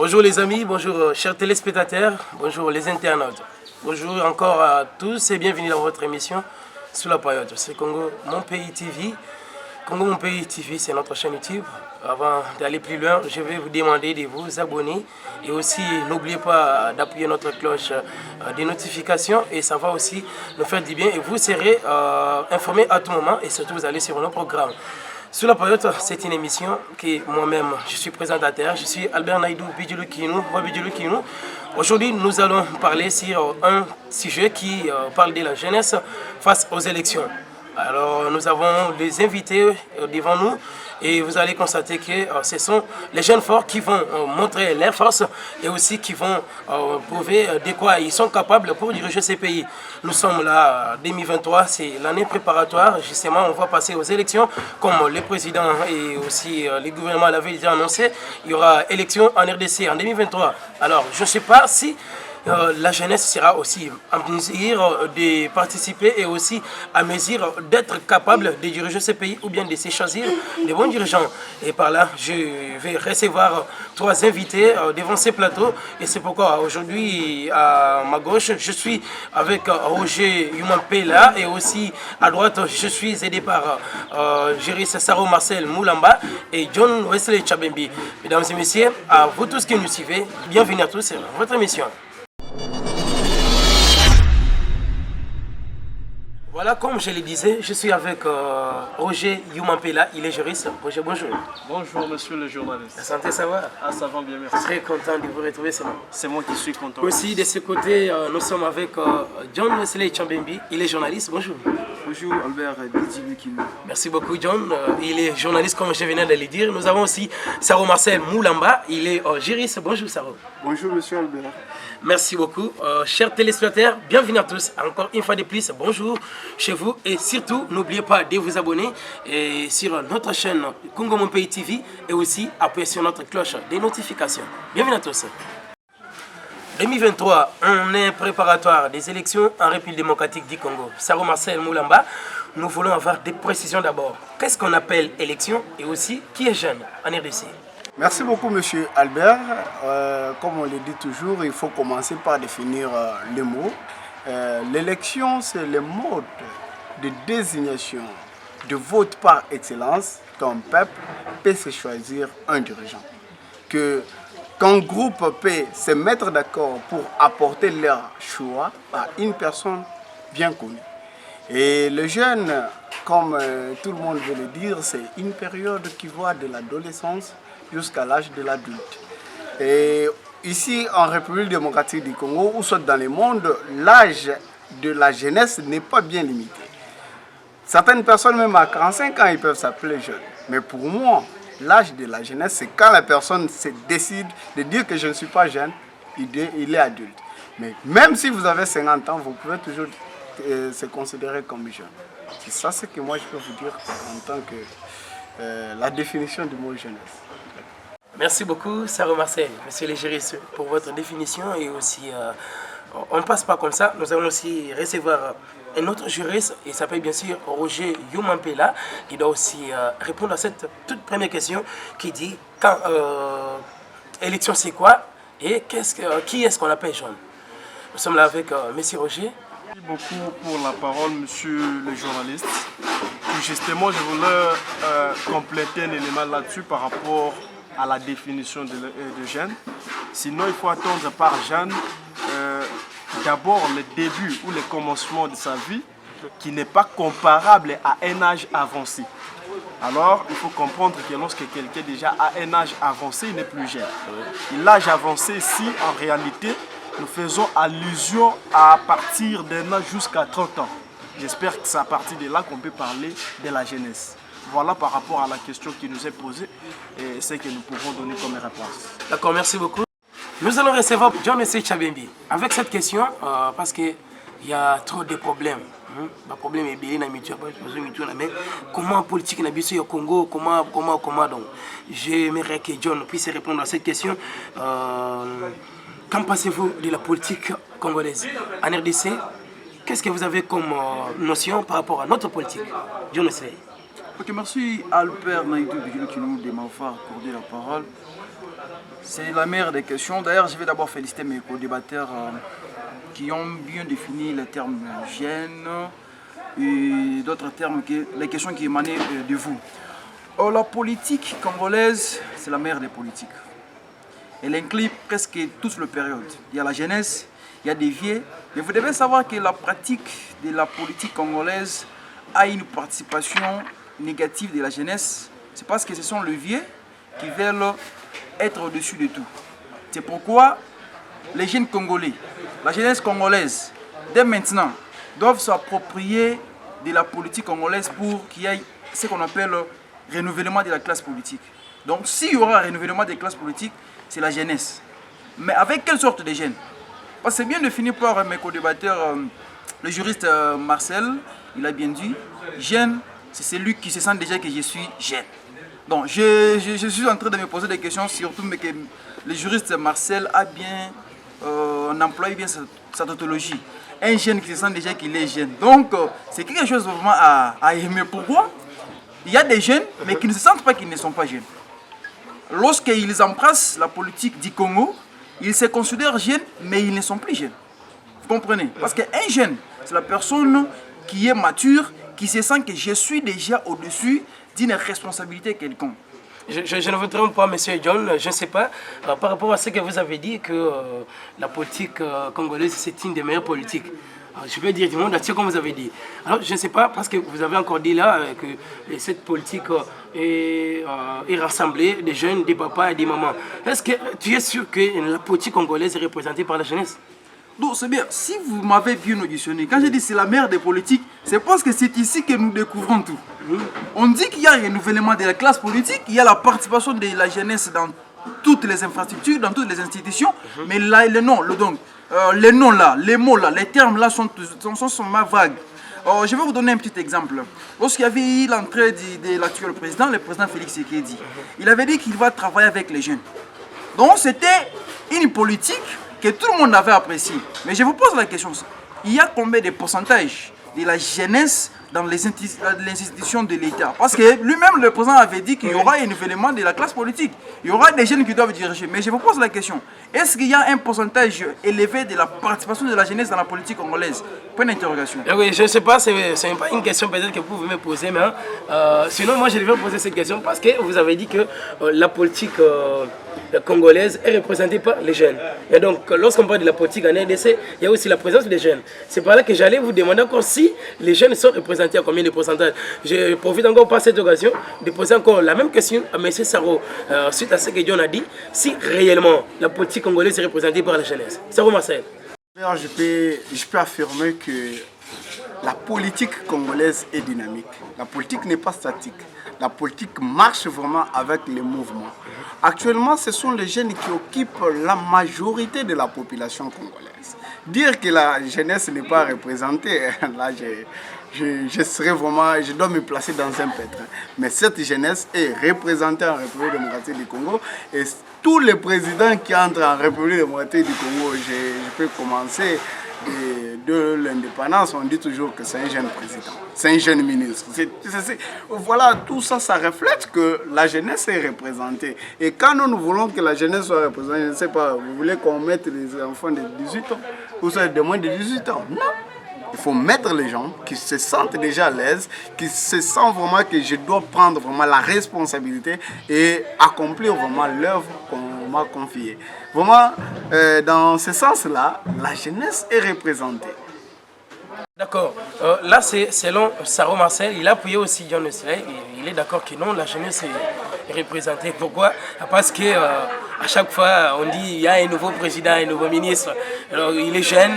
Bonjour les amis, bonjour chers téléspectateurs, bonjour les internautes. Bonjour encore à tous et bienvenue dans votre émission Sous la période. C'est Congo Mon Pays TV. Congo Mon Pays TV, c'est notre chaîne YouTube. Avant d'aller plus loin, je vais vous demander de vous abonner et aussi n'oubliez pas d'appuyer notre cloche des notifications et ça va aussi nous faire du bien et vous serez informés à tout moment et surtout vous allez sur nos programmes. Sous la période, c'est une émission que moi-même, je suis présentateur. Je suis Albert Naïdou Bidjoulou Kinou. Aujourd'hui, nous allons parler sur un sujet qui parle de la jeunesse face aux élections. Alors, nous avons des invités devant nous et vous allez constater que ce sont les jeunes forts qui vont montrer leur force et aussi qui vont prouver de quoi ils sont capables pour diriger ces pays. Nous sommes là, 2023, c'est l'année préparatoire. Justement, on va passer aux élections. Comme le président et aussi le gouvernement l'avaient déjà annoncé, il y aura élection en RDC en 2023. Alors, je ne sais pas si la jeunesse sera aussi en mesure de participer et aussi à mesure d'être capable de diriger ce pays ou bien de se choisir des bons dirigeants. Et par là, je vais recevoir trois invités devant ces plateaux. Et c'est pourquoi aujourd'hui, à ma gauche, je suis avec Roger Yumampela et aussi à droite, je suis aidé par Jéris Saro Marcel Moulamba et John Wesley Chabembi. Mesdames et messieurs, à vous tous qui nous suivez, bienvenue à tous sur votre émission. Voilà, comme je le disais, je suis avec Roger Yumampela, il est juriste. Roger, bonjour. Bonjour, monsieur le journaliste. La santé, ça va? Ah, ça va bien, merci. Très content de vous retrouver, c'est moi. C'est moi qui suis content. Aussi, de ce côté, nous sommes avec John Wesley Chambembi, il est journaliste. Bonjour. Bonjour, Albert Bidjoulou Kinou. Merci beaucoup, John. Il est journaliste, comme je venais de le dire. Nous avons aussi Saro Marcel Moulamba, il est juriste. Bonjour, Saro. Bonjour, monsieur Albert. Merci beaucoup. Chers téléspectateurs, bienvenue à tous. Encore une fois de plus, bonjour chez vous. Et surtout, n'oubliez pas de vous abonner sur notre chaîne Congo Mon Pays TV et aussi appuyer sur notre cloche des notifications. Bienvenue à tous. 2023, on est préparatoire des élections en République démocratique du Congo. Saro Marcel Moulamba, nous voulons avoir des précisions d'abord. Qu'est-ce qu'on appelle élection et aussi qui est jeune en RDC? Merci beaucoup, monsieur Albert. Comme on le dit toujours, il faut commencer par définir les mots. L'élection, c'est le mode de désignation de vote par excellence qu'un peuple peut se choisir un dirigeant. Qu'un groupe peut se mettre d'accord pour apporter leur choix à une personne bien connue. Et le jeune, comme tout le monde veut le dire, c'est une période qui va de l'adolescence jusqu'à l'âge de l'adulte. Et ici, en République démocratique du Congo, ou soit dans le monde, l'âge de la jeunesse n'est pas bien limité. Certaines personnes, même à 45 ans, ils peuvent s'appeler jeunes. Mais pour moi, l'âge de la jeunesse, c'est quand la personne se décide de dire que je ne suis pas jeune, il est adulte. Mais même si vous avez 50 ans, vous pouvez toujours se considérer comme jeune. C'est ça ce que moi je peux vous dire en tant que la définition du mot jeunesse. Merci beaucoup, Saro Marcel, monsieur le juriste, pour votre définition. Et aussi, on ne passe pas comme ça. Nous allons aussi recevoir un autre juriste, il s'appelle bien sûr Roger Yumampela, qui doit aussi répondre à cette toute première question qui dit quand élection c'est quoi et qui est-ce qu'on appelle jeune. Nous sommes là avec monsieur Roger. Merci beaucoup pour la parole, monsieur le journaliste. Tout justement, je voulais compléter un élément là-dessus par rapport à la définition de jeune. Sinon, il faut attendre par jeune d'abord le début ou le commencement de sa vie qui n'est pas comparable à un âge avancé. Alors, il faut comprendre que lorsque quelqu'un déjà a un âge avancé, il n'est plus jeune. L'âge avancé, si en réalité, nous faisons allusion à partir d'un âge jusqu'à 30 ans. J'espère que c'est à partir de là qu'on peut parler de la jeunesse. Voilà par rapport à la question qui nous est posée et ce que nous pouvons donner comme réponse. D'accord, merci beaucoup. Nous allons recevoir John Wesley Chabembi avec cette question parce qu'il y a trop de problèmes. Le problème est bien, mais comment la politique est au Congo, comment donc j'aimerais que John puisse répondre à cette question. Qu'en pensez-vous de la politique congolaise en RDC? Qu'est-ce que vous avez comme notion par rapport à notre politique? John Wesley. Ok, merci Albert Naïdou Bidjoulou Kinou de m'avoir accordé la parole. C'est la meilleure des questions. D'ailleurs, je vais d'abord féliciter mes co-débatteurs qui ont bien défini les termes jeunes et d'autres termes, les questions qui émanaient de vous. La politique congolaise, c'est la meilleure des politiques. Elle inclut presque toute la période. Il y a la jeunesse, il y a des vieux. Mais vous devez savoir que la pratique de la politique congolaise a une participation négative de la jeunesse. C'est parce que ce sont les vieux qui veulent être au-dessus de tout. C'est pourquoi les jeunes Congolais, la jeunesse congolaise, dès maintenant, doivent s'approprier de la politique congolaise pour qu'il y ait ce qu'on appelle le renouvellement de la classe politique. Donc s'il y aura un renouvellement des classes politiques, c'est la jeunesse. Mais avec quelle sorte de jeunes? Parce que c'est bien défini par mes co-débatteurs, le juriste Marcel, il a bien dit, jeune, c'est celui qui se sent déjà que je suis jeune. Donc je suis en train de me poser des questions, surtout mais que le juriste Marcel a bien employé bien sa tautologie. Un jeune qui se sent déjà qu'il est jeune. Donc c'est quelque chose vraiment à aimer. Pourquoi? Il y a des jeunes, mais qui ne se sentent pas qu'ils ne sont pas jeunes. Lorsqu'ils embrassent la politique du Congo, ils se considèrent jeunes, mais ils ne sont plus jeunes. Vous comprenez? Parce qu'un jeune, c'est la personne qui est mature, qui se sent que je suis déjà au-dessus d'une responsabilité quelconque. Je ne vous trompe pas, M. John, je ne sais pas, par rapport à ce que vous avez dit, que la politique congolaise, c'est une des meilleures politiques. Alors, je vais dire du monde là-dessus, comme vous avez dit. Alors, je ne sais pas, parce que vous avez encore dit là que cette politique est rassemblée des jeunes, des papas et des mamans. Est-ce que tu es sûr que la politique congolaise est représentée par la jeunesse? Donc c'est bien, si vous m'avez bien auditionné, quand je dis c'est la mère des politiques, c'est parce que c'est ici que nous découvrons tout. On dit qu'il y a un renouvellement de la classe politique, il y a la participation de la jeunesse dans toutes les infrastructures, dans toutes les institutions, mais là, les noms là, les mots là, les termes là sont vagues. Je vais vous donner un petit exemple. Lorsqu'il y avait eu l'entrée de l'actuel président, le président Félix Tshisekedi, il avait dit qu'il va travailler avec les jeunes. Donc c'était une politique que tout le monde avait apprécié. Mais je vous pose la question, il y a combien de pourcentage de la jeunesse dans les institutions de l'État? Parce que lui-même, le président avait dit qu'il y aura un renouvellement de la classe politique. Il y aura des jeunes qui doivent diriger. Mais je vous pose la question, est-ce qu'il y a un pourcentage élevé de la participation de la jeunesse dans la politique congolaise? Point d'interrogation. Oui, je ne sais pas, ce n'est pas une question peut-être que vous pouvez me poser, mais sinon moi je devais poser cette question parce que vous avez dit que la politique congolaise est représentée par les jeunes. Et donc lorsqu'on parle de la politique en RDC, il y a aussi la présence des jeunes. C'est par là que j'allais vous demander encore si les jeunes sont représentés à combien de pourcentage. Je profite encore par cette occasion de poser encore la même question à M. Saro, suite à ce que John a dit, si réellement la politique congolaise est représentée par la jeunesse. Saro Marcel. Je peux affirmer que la politique congolaise est dynamique. La politique n'est pas statique. La politique marche vraiment avec les mouvements. Actuellement, ce sont les jeunes qui occupent la majorité de la population congolaise. Dire que la jeunesse n'est pas représentée, là, je dois me placer dans un pétrin. Mais cette jeunesse est représentée en République démocratique du Congo et tous les présidents qui entrent en République démocratique du Congo, je peux commencer de l'indépendance, on dit toujours que c'est un jeune président, c'est un jeune ministre. Voilà, tout ça, ça reflète que la jeunesse est représentée. Et quand nous voulons que la jeunesse soit représentée, je ne sais pas, vous voulez qu'on mette les enfants de 18 ans ou ça de moins de 18 ans? Non. Il faut mettre les gens qui se sentent déjà à l'aise, qui se sentent vraiment que je dois prendre vraiment la responsabilité et accomplir vraiment l'œuvre qu'on m'a confiée. Vraiment, dans ce sens-là, la jeunesse est représentée. D'accord. Là, c'est selon Saro Marcel, il a appuyé aussi John Wesley. Il est d'accord que non, la jeunesse est représentée. Pourquoi? Parce que à chaque fois, on dit il y a un nouveau président, un nouveau ministre. Alors, il est jeune,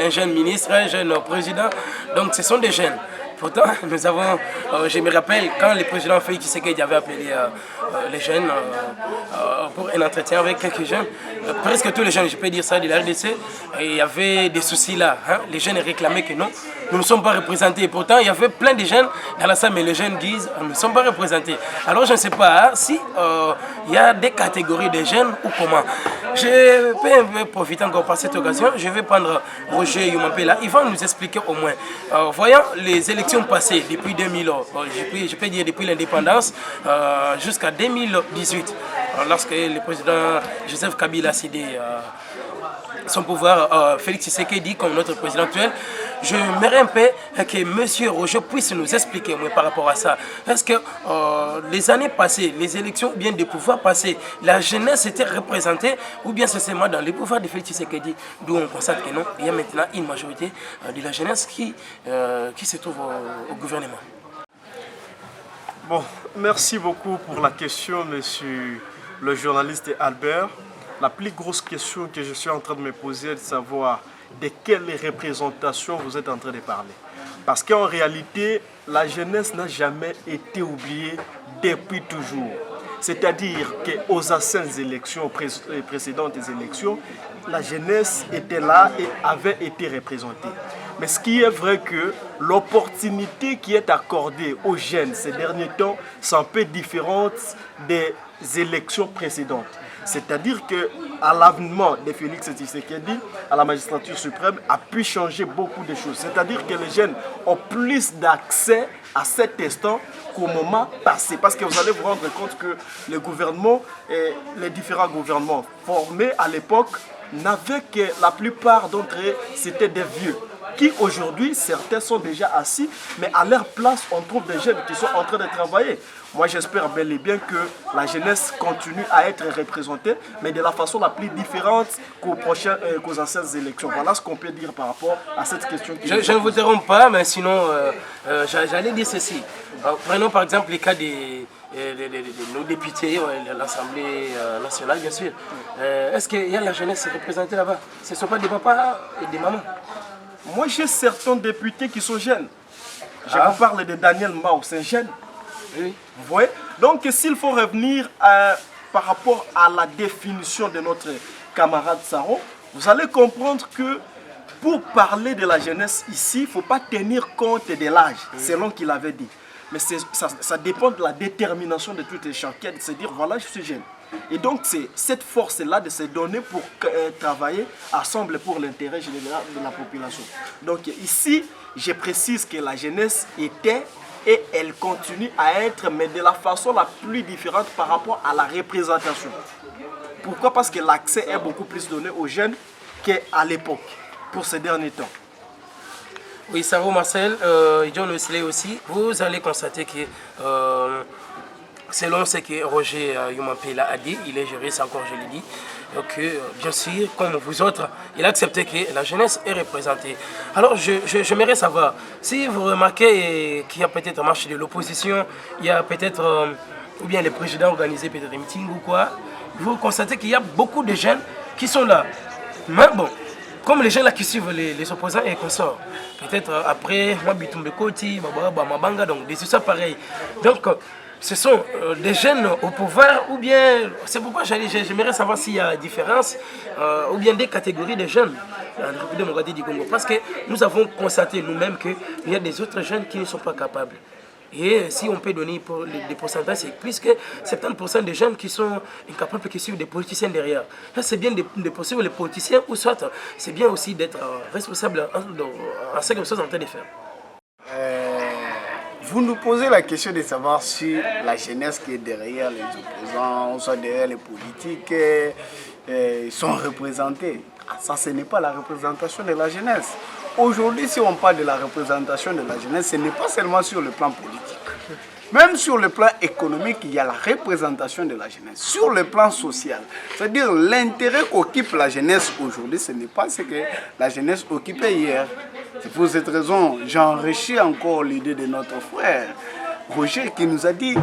un jeune ministre, un jeune président. Donc, ce sont des jeunes. Pourtant, nous avons, je me rappelle, quand le président Félix Tshisekedi avait appelé les jeunes pour un entretien avec quelques jeunes, presque tous les jeunes, je peux dire ça, de la RDC, il y avait des soucis là. Hein. Les jeunes réclamaient que non, nous ne sommes pas représentés. Et pourtant, il y avait plein de jeunes dans la salle, mais les jeunes disent nous ne sommes pas représentés. Alors, je ne sais pas si il y a des catégories de jeunes ou comment. Je peux un peu profiter encore par cette occasion. Je vais prendre Roger Yumampela. Il va nous expliquer au moins, voyant les élections passées depuis 2000, je peux dire depuis l'indépendance jusqu'à 2018, lorsque le président Joseph Kabila a cédé son pouvoir, Félix Tshisekedi comme notre président actuel. J'aimerais un peu que M. Roger puisse nous expliquer moi, par rapport à ça. Est-ce que les années passées, les élections ou bien des pouvoirs passés, la jeunesse était représentée ou bien c'est seulement dans les pouvoirs de Félix Tshisekedi, d'où on constate que non, il y a maintenant une majorité de la jeunesse qui se trouve au gouvernement. Bon, merci beaucoup pour la question, monsieur le journaliste Albert. La plus grosse question que je suis en train de me poser est de savoir de quelle représentation vous êtes en train de parler. Parce qu'en réalité, la jeunesse n'a jamais été oubliée depuis toujours. C'est-à-dire qu'aux anciennes élections, précédentes élections, la jeunesse était là et avait été représentée. Mais ce qui est vrai que l'opportunité qui est accordée aux jeunes ces derniers temps, c'est un peu différente des élections précédentes. C'est-à-dire qu'à l'avènement de Félix Tshisekedi à la magistrature suprême a pu changer beaucoup de choses. C'est-à-dire que les jeunes ont plus d'accès à cet instant qu'au moment passé. Parce que vous allez vous rendre compte que les gouvernements, les différents gouvernements formés à l'époque n'avaient que la plupart d'entre eux, c'était des vieux. Qui aujourd'hui, certains sont déjà assis, mais à leur place, on trouve des jeunes qui sont en train de travailler. Moi, j'espère bel et bien que la jeunesse continue à être représentée, mais de la façon la plus différente qu'aux anciennes élections. Voilà ce qu'on peut dire par rapport à cette question. Je ne vous interromps pas, mais sinon, j'allais dire ceci. Prenons par exemple les cas de nos députés, l'Assemblée nationale, bien sûr. Est-ce qu'il y a la jeunesse représentée là-bas? Ce ne sont pas des papas et des mamans? Moi, j'ai certains députés qui sont jeunes. Je vous parle de Daniel Mao, c'est un jeune. Oui. Vous voyez? Donc, s'il faut revenir par rapport à la définition de notre camarade Saro, vous allez comprendre que pour parler de la jeunesse ici, il ne faut pas tenir compte de l'âge, selon qu'il avait dit. Mais ça dépend de la détermination de tout et chacun, de se dire, voilà, je suis jeune. Et donc, c'est cette force-là de se donner pour travailler ensemble pour l'intérêt général de la population. Donc, ici, je précise que la jeunesse était et elle continue à être, mais de la façon la plus différente par rapport à la représentation. Pourquoi? Parce que l'accès est beaucoup plus donné aux jeunes qu'à l'époque, pour ces derniers temps. Oui, Saro Marcel, John Wesley aussi, vous allez constater que selon ce que Roger Yumampela a dit, il est juriste encore, je l'ai dit, donc bien sûr, comme vous autres, il a accepté que la jeunesse est représentée. Alors, j'aimerais savoir, si vous remarquez qu'il y a peut-être un marche de l'opposition, il y a peut-être, ou bien les présidents organisés peut-être des meetings ou quoi, vous constatez qu'il y a beaucoup de jeunes qui sont là. Mais bon, comme les gens là qui suivent les opposants et consorts, peut-être après, Mabitumbe Koti, Mabanga, donc des histoires pareilles. Donc, ce sont des jeunes au pouvoir ou bien, c'est pourquoi j'aimerais savoir s'il y a différence ou bien des catégories de jeunes en République démocratique du Congo. Parce que nous avons constaté nous-mêmes qu'il y a des autres jeunes qui ne sont pas capables. Et si on peut donner des pourcentages, c'est plus que 70% des jeunes qui sont incapables qui suivent des politiciens derrière. C'est bien de poursuivre les politiciens ou soit c'est bien aussi d'être responsable en ce que nous sommes en train de faire. Vous nous posez la question de savoir si la jeunesse qui est derrière les opposants, soit derrière les politiques, sont représentés. Ça, ce n'est pas la représentation de la jeunesse. Aujourd'hui, si on parle de la représentation de la jeunesse, ce n'est pas seulement sur le plan politique. Même sur le plan économique, il y a la représentation de la jeunesse. Sur le plan social, c'est-à-dire l'intérêt qu'occupe la jeunesse aujourd'hui, ce n'est pas ce que la jeunesse occupait hier. C'est pour cette raison, j'enrichis encore l'idée de notre frère Roger qui nous a dit,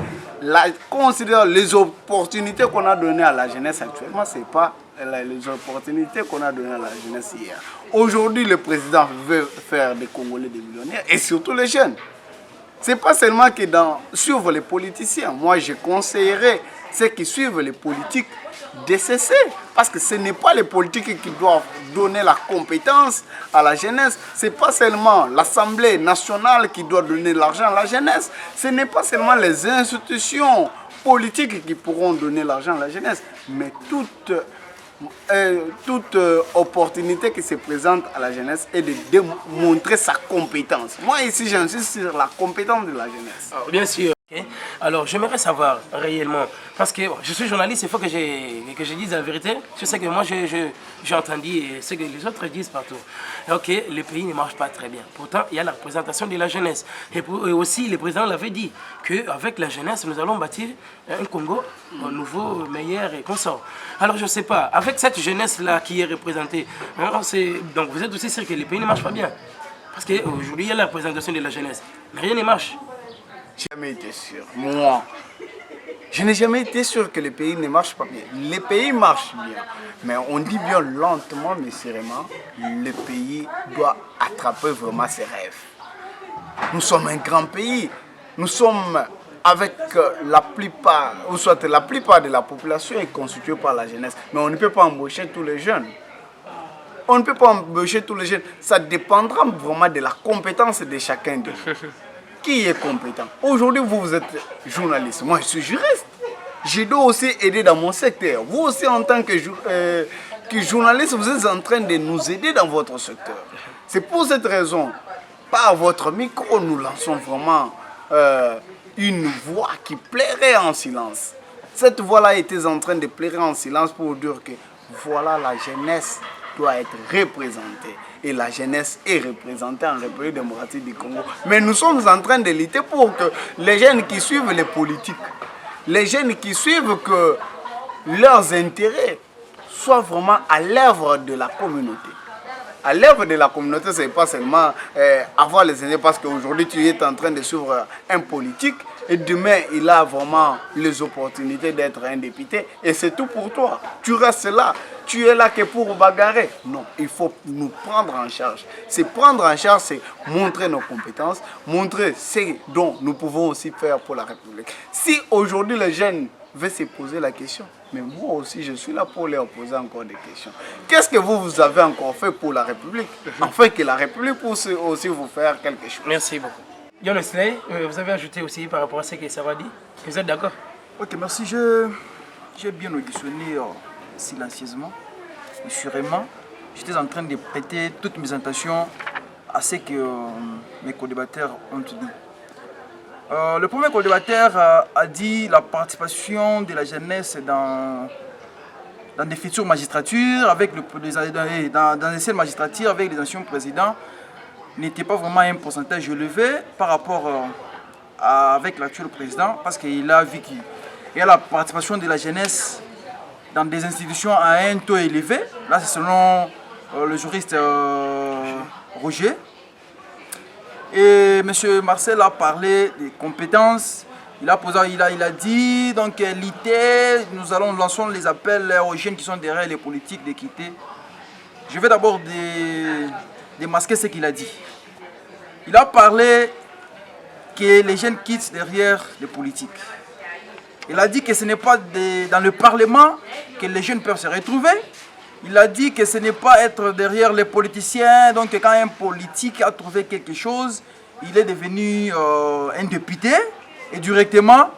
considère les opportunités qu'on a données à la jeunesse actuellement, ce n'est pas les opportunités qu'on a données à la jeunesse hier. Aujourd'hui, le président veut faire des Congolais des millionnaires et surtout les jeunes. Ce n'est pas seulement que suivre les politiciens. Moi, je conseillerais ceux qui suivent les politiques de cesser. Parce que ce n'est pas les politiques qui doivent donner la compétence à la jeunesse. Ce n'est pas seulement l'Assemblée nationale qui doit donner l'argent à la jeunesse. Ce n'est pas seulement les institutions politiques qui pourront donner l'argent à la jeunesse. Mais toute toute opportunité qui se présente à la jeunesse est de démontrer sa compétence. Moi ici j'insiste sur la compétence de la jeunesse. Alors, bien sûr. Okay. Alors j'aimerais savoir réellement, parce que je suis journaliste, il faut que je dise la vérité sur ce que moi j'ai entendu et ce que les autres disent partout. Ok, le pays ne marche pas très bien. Pourtant, il y a la représentation de la jeunesse. Et aussi, le président l'avait dit, qu'avec la jeunesse, nous allons bâtir un Congo nouveau, meilleur et consort. Alors je ne sais pas, avec cette jeunesse-là qui est représentée, donc vous êtes aussi sûr que le pays ne marche pas bien. Parce qu'aujourd'hui, il y a la représentation de la jeunesse, mais rien ne marche. Jamais été sûr. Moi, je n'ai jamais été sûr que le pays ne marche pas bien. Le pays marche bien, mais on dit bien lentement mais sûrement, le pays doit attraper vraiment ses rêves. Nous sommes un grand pays. Nous sommes avec la plupart, ou soit la plupart de la population est constituée par la jeunesse, mais on ne peut pas embaucher tous les jeunes. On ne peut pas embaucher tous les jeunes. Ça dépendra vraiment de la compétence de chacun d'eux. Qui est compétent? Aujourd'hui, vous êtes journaliste. Moi, je suis juriste. Je dois aussi aider dans mon secteur. Vous aussi, en tant que journaliste, vous êtes en train de nous aider dans votre secteur. C'est pour cette raison, par votre micro, nous lançons vraiment une voix qui plairait en silence. Cette voix-là était en train de plairer en silence pour dire que voilà, la jeunesse doit être représentée. Et la jeunesse est représentée en République démocratique du Congo. Mais nous sommes en train de lutter pour que les jeunes qui suivent les politiques, les jeunes qui suivent que leurs intérêts soient vraiment à l'œuvre de la communauté. À l'œuvre de la communauté, ce n'est pas seulement avoir les intérêts, parce qu'aujourd'hui tu es en train de suivre un politique et demain il a vraiment les opportunités d'être un député et c'est tout pour toi. Tu restes là. Tu es là que pour bagarrer. Non, il faut nous prendre en charge. C'est prendre en charge, c'est montrer nos compétences, montrer ce dont nous pouvons aussi faire pour la République. Si aujourd'hui les jeunes veulent se poser la question, mais moi aussi je suis là pour leur poser encore des questions. Qu'est-ce que vous avez encore fait pour la République, afin que la République puisse aussi vous faire quelque chose? Merci beaucoup. Yon Slay, vous avez ajouté aussi par rapport à ce que ça va dire. Vous êtes d'accord? Ok, merci. J'ai bien auditionné silencieusement et sûrement. J'étais en train de prêter toutes mes intentions à ce que mes co-débatteurs ont dit. Le premier co-débatteur a dit la participation de la jeunesse dans des futures magistratures, dans les anciennes magistratures avec les anciens présidents, n'était pas vraiment un pourcentage élevé par rapport avec l'actuel président, parce qu'il a vu qu'il y a la participation de la jeunesse dans des institutions à un taux élevé. Là, c'est selon le juriste Roger. Et M. Marcel a parlé des compétences. Il a dit, donc, l'IT, nous allons lancer les appels aux jeunes qui sont derrière les politiques d'équité. Je vais d'abord démasquer ce qu'il a dit. Il a parlé que les jeunes quittent derrière les politiques. Il a dit que ce n'est pas dans le Parlement que les jeunes peuvent se retrouver. Il a dit que ce n'est pas être derrière les politiciens. Donc quand un politique a trouvé quelque chose, il est devenu un député et directement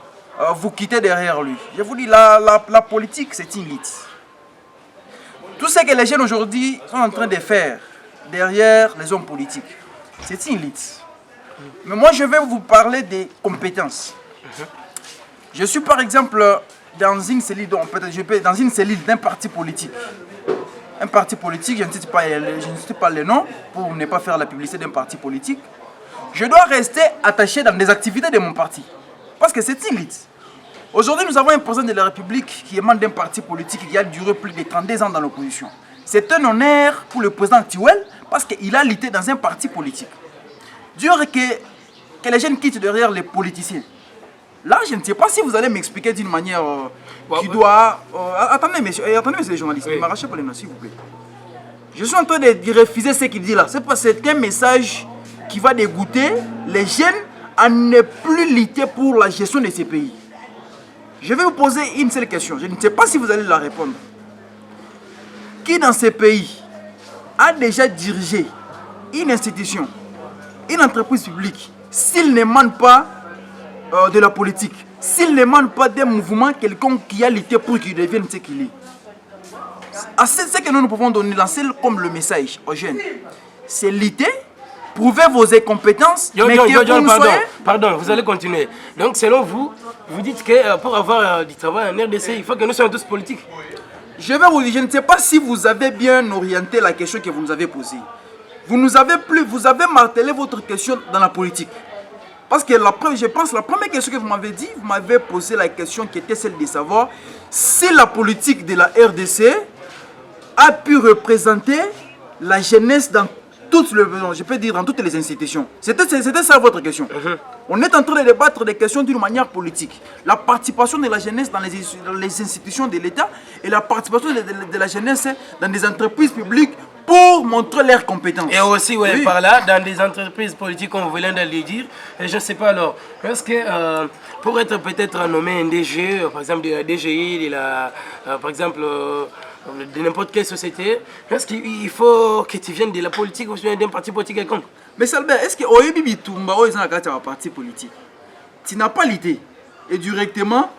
vous quittez derrière lui. Je vous dis, la politique, c'est une élite. Tout ce que les jeunes aujourd'hui sont en train de faire derrière les hommes politiques, c'est une élite. Mais moi, je vais vous parler des compétences. Je suis par exemple dans une cellule, dans une cellule d'un parti politique. Un parti politique, je ne cite pas le nom pour ne pas faire la publicité d'un parti politique. Je dois rester attaché dans les activités de mon parti. Parce que c'est une élite. Aujourd'hui, nous avons un président de la République qui est membre d'un parti politique qui a duré plus de 32 ans dans l'opposition. C'est un honneur pour le président actuel parce qu'il a lutté dans un parti politique. Dire que les jeunes quittent derrière les politiciens. Là, je ne sais pas si vous allez m'expliquer d'une manière qui doit... attendez, messieurs les journalistes, ne m'arrachez pas les noms, s'il vous plaît. Je suis en train de refuser ce qu'il dit là. C'est un message qui va dégoûter les jeunes à ne plus lutter pour la gestion de ces pays. Je vais vous poser une seule question. Je ne sais pas si vous allez la répondre. Qui dans ces pays a déjà dirigé une institution, une entreprise publique, s'il ne demande pas de la politique, s'il ne demande pas d'un mouvement quelconque qui a lutté pour qu'il devienne ce qu'il est? ce que nous pouvons lancer comme le message aux jeunes, c'est lutter, prouver vos compétences, mais que vous soyez... Pardon, vous allez continuer. Donc, selon vous, vous dites que pour avoir du travail en RDC, il faut que nous soyons tous politiques. Je ne sais pas si vous avez bien orienté la question que vous nous avez posée. Vous avez martelé votre question dans la politique. Parce que je pense que la première question que vous m'avez dit, vous m'avez posé la question qui était celle de savoir si la politique de la RDC a pu représenter la jeunesse dans toutes les institutions. C'était ça votre question. On est en train de débattre des questions d'une manière politique. La participation de la jeunesse dans les institutions de l'État et la participation de la jeunesse dans des entreprises publiques pour montrer leurs compétences. Et aussi, ouais, oui, par là, dans des entreprises politiques, comme vous venez de le dire, et je ne sais pas alors, est-ce que pour être peut-être nommé un DG, par exemple de la DGI, par exemple de n'importe quelle société, est-ce qu'il faut que tu viennes de la politique ou d'un parti politique quelconque? Mais Albert, est-ce que Oyebi Bitumba, un parti politique, tu n'as pas l'idée et directement,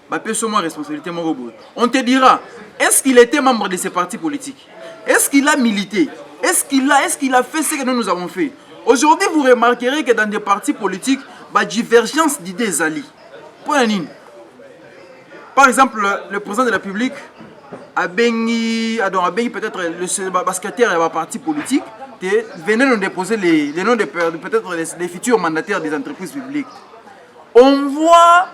responsabilité, on te dira, est-ce qu'il était membre de ces partis politiques? Est-ce qu'il a milité? Est-ce qu'il a fait ce que nous avons fait? Aujourd'hui, vous remarquerez que dans des partis politiques, divergence d'idées alliées. Par exemple, le président de la République a béni peut-être le secrétaire de parti politique, venez nous déposer les noms de peut-être les futurs mandataires des entreprises publiques. On va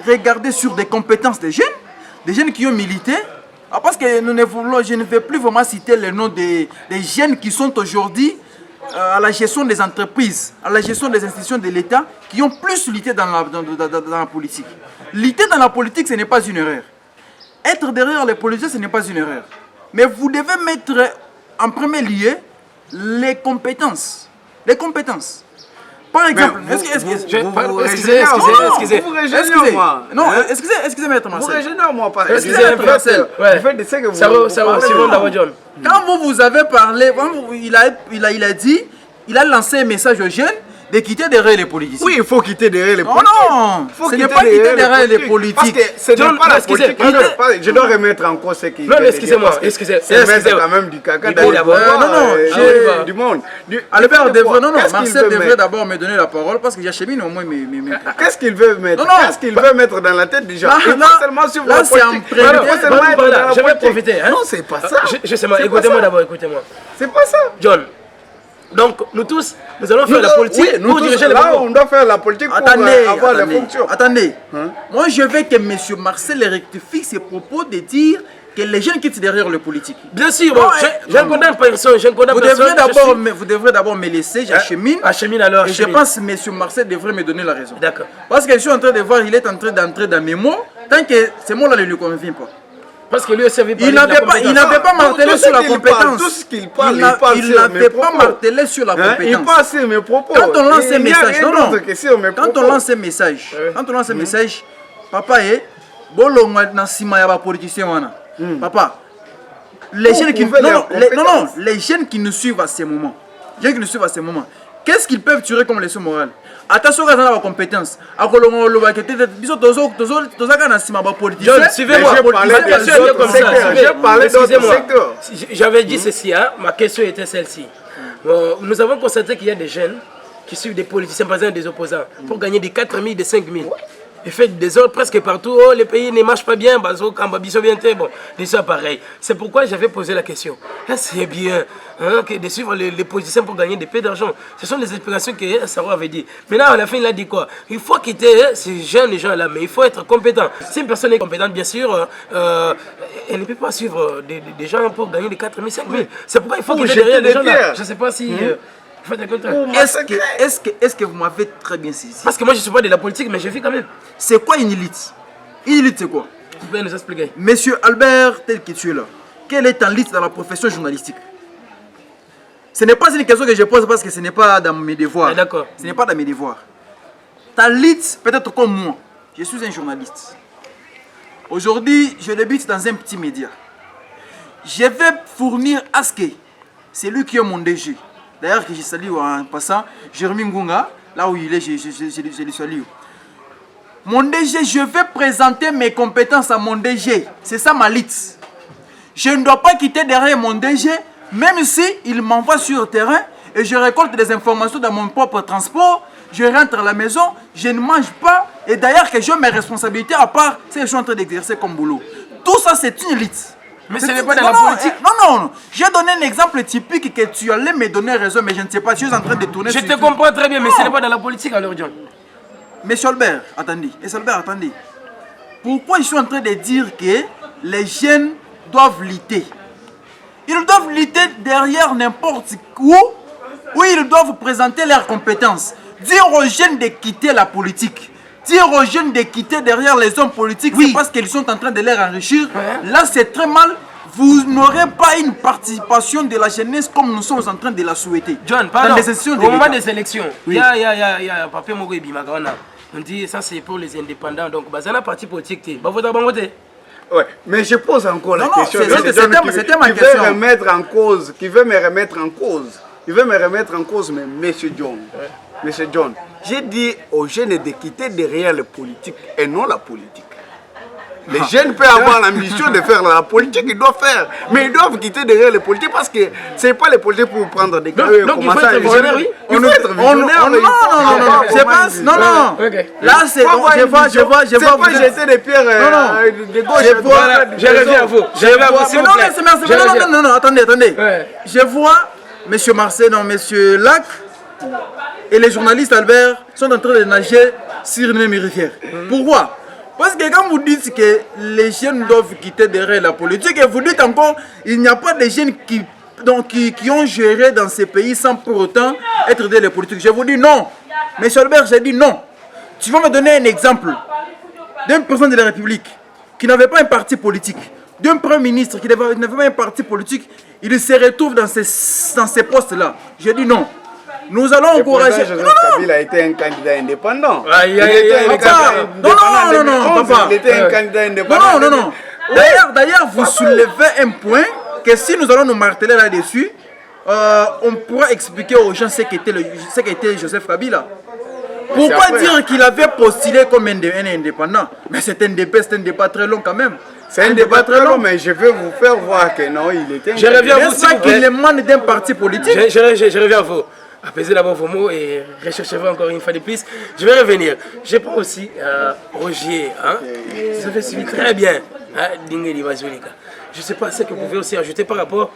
regarder sur des compétences des jeunes qui ont milité. Parce que je ne vais plus vraiment citer les noms des jeunes qui sont aujourd'hui à la gestion des entreprises, à la gestion des institutions de l'État, qui ont plus lutté dans la politique. Lutter dans la politique, ce n'est pas une erreur. Être derrière les politiciens, ce n'est pas une erreur. Mais vous devez mettre en premier lieu les compétences. Les compétences. Par exemple, excusez-moi. Non, excusez maître Marcel. Vous régénez-moi pas. Excusez maître Marcel. Quand vous avez parlé, il a dit, il a lancé un message aux jeunes de quitter derrière les politiciens. Oui, il faut quitter derrière les politiques. Non, ce n'est pas quitter derrière les politiques. Parce que ce n'est pas la politique. Je dois remettre en cause ce qui... Non, excusez-moi. C'est quand même du caca. Du monde. Albert Marcel devrait d'abord me donner la parole parce que j'achemine au moins mes... Qu'est-ce qu'il veut mettre? Qu'est-ce qu'il veut mettre dans la tête des gens? Là, c'est en je vais profiter. Non, c'est pas ça. Je sais pas, écoutez-moi d'abord, écoutez-moi. C'est pas ça. John. Donc, nous tous, nous allons faire la politique pour diriger les là, on doit faire la politique pour avoir les fonctions. Attendez. Moi, je veux que M. Marcel rectifie ses propos de dire que les gens quittent derrière le politique. Bien sûr, je ne condamne personne. Vous devrez d'abord me laisser, j'achemine. Achemine alors. Et je pense que M. Marcel devrait me donner la raison. D'accord. Parce que je suis en train de voir, il est en train d'entrer dans mes mots, tant que ces mots-là ne lui conviennent pas. Parce que lui aussi avait il n'avait pas martelé sur la compétence. Tout ce qu'il parle, il n'avait pas martelé sur la compétence. Il passe sur mes propos. Quand on lance un message, quand on lance un message, papa est bolonga na sima ya ba politicien wana. Papa, les jeunes qui nous suivent à ces moments, qu'est-ce qu'ils peuvent tirer comme leçon morale? Attention à la compétence. Suivez-moi. J'avais dit ceci, ma question était celle-ci. Nous avons constaté qu'il y a des jeunes qui suivent des politiciens, par exemple des opposants, pour gagner des 4 000, des 5 000. Et fait des ordres presque partout. Oh, les pays ne marchent pas bien. Bon, des choses pareilles. C'est pourquoi j'avais posé la question. C'est bien de suivre les politiciens pour gagner des peu d'argent. Ce sont des explications que Sarro avait dit. Maintenant, à la fin, il a dit quoi? Il faut quitter ces jeunes gens-là, mais il faut être compétent. Si une personne est compétente, bien sûr, elle ne peut pas suivre des gens pour gagner des 4 000, 5 000. C'est pourquoi il faut quitter derrière les gens-là. Je ne sais pas si... Est-ce que vous m'avez très bien saisi? Parce que moi je ne suis pas de la politique, mais je vis quand même. C'est quoi une élite? Une élite, c'est quoi? Vous pouvez nous expliquer? Monsieur Albert, tel que tu es là, quelle est ta élite dans la profession journalistique? Ce n'est pas une question que je pose parce que ce n'est pas dans mes devoirs. D'accord. Ce n'est pas dans mes devoirs. Ta élite, peut-être comme moi, je suis un journaliste. Aujourd'hui, je débute dans un petit média. Je vais fournir à ce que c'est lui qui est mon DG. D'ailleurs, que je salue en passant, Jérémy Ngunga, là où il est, je le salue. Mon DG, je vais présenter mes compétences à mon DG. C'est ça ma liste. Je ne dois pas quitter derrière mon DG, même si il m'envoie sur le terrain et je récolte des informations dans mon propre transport. Je rentre à la maison, je ne mange pas et d'ailleurs que j'ai mes responsabilités à part ce que je suis en train d'exercer comme boulot. Tout ça, c'est une élite. Mais ce n'est pas dans la politique. Non. J'ai donné un exemple typique que tu allais me donner raison, mais je ne sais pas, je suis en train de tourner. Je te comprends très bien, mais ce n'est pas dans la politique alors, John. Monsieur Albert, attendez. Pourquoi je suis en train de dire que les jeunes doivent lutter? Ils doivent lutter derrière n'importe où ils doivent présenter leurs compétences. Dire aux jeunes de quitter la politique. Dire aux jeunes de quitter derrière les hommes politiques, c'est parce qu'ils sont en train de les enrichir. Là, c'est très mal. Vous n'aurez pas une participation de la jeunesse comme nous sommes en train de la souhaiter. John, pardon, au moment des élections, il oui. y a Papier Mogo Bimagana. On dit ça c'est pour les indépendants. Donc, c'est un parti politique. Bah, vous avez voté. Ouais, mais je pose encore la question. C'était ma question. Qui veut me remettre en cause. Il veut me remettre en cause, mais Monsieur John. Monsieur John, j'ai dit aux jeunes de quitter derrière la politique et non la politique. Les jeunes peuvent avoir l'ambition de faire la politique, ils doivent faire. Mais ils doivent quitter derrière les politiques parce que ce n'est pas les politiques pour prendre des cas. Donc il faut être visionnaire, oui. Il faut être visionnaire. Non. Là, c'est bon, je vois. C'est pas jeter des pierres de gauche à droite. Je reviens à vous. Non, attendez. Je vois Monsieur Marcel, Monsieur Lac et les journalistes Albert sont en train de nager sur une même rivière. Pourquoi? Parce que quand vous dites que les jeunes doivent quitter derrière la politique, et vous dites encore il n'y a pas de jeunes qui ont géré dans ces pays sans pour autant être dans les politiques. Je vous dis non. Monsieur Albert, j'ai dit non. Tu vas me donner un exemple d'un président de la République qui n'avait pas un parti politique, d'un premier ministre qui n'avait pas un parti politique, il se retrouve dans ces postes-là. J'ai dit non. Nous allons encourager. Joseph Kabila a été un candidat indépendant. Non, papa. Il était un candidat indépendant. Non. D'ailleurs, vous soulevez un point que si nous allons nous marteler là-dessus, on pourra expliquer aux gens ce qu'était Joseph Kabila. Pourquoi dire qu'il avait postulé comme un indépendant? Mais c'est un débat très long quand même. C'est un débat très long, mais je vais vous faire voir que non, il était... Je reviens à vous. C'est qu'il demande d'un parti politique. Je reviens à vous. Apaisez d'abord vos mots et recherchez-vous encore une fois de plus. Je vais revenir. Je prends aussi Roger. Ça fait suivi très bien. Je ne sais pas ce que vous pouvez aussi ajouter par rapport.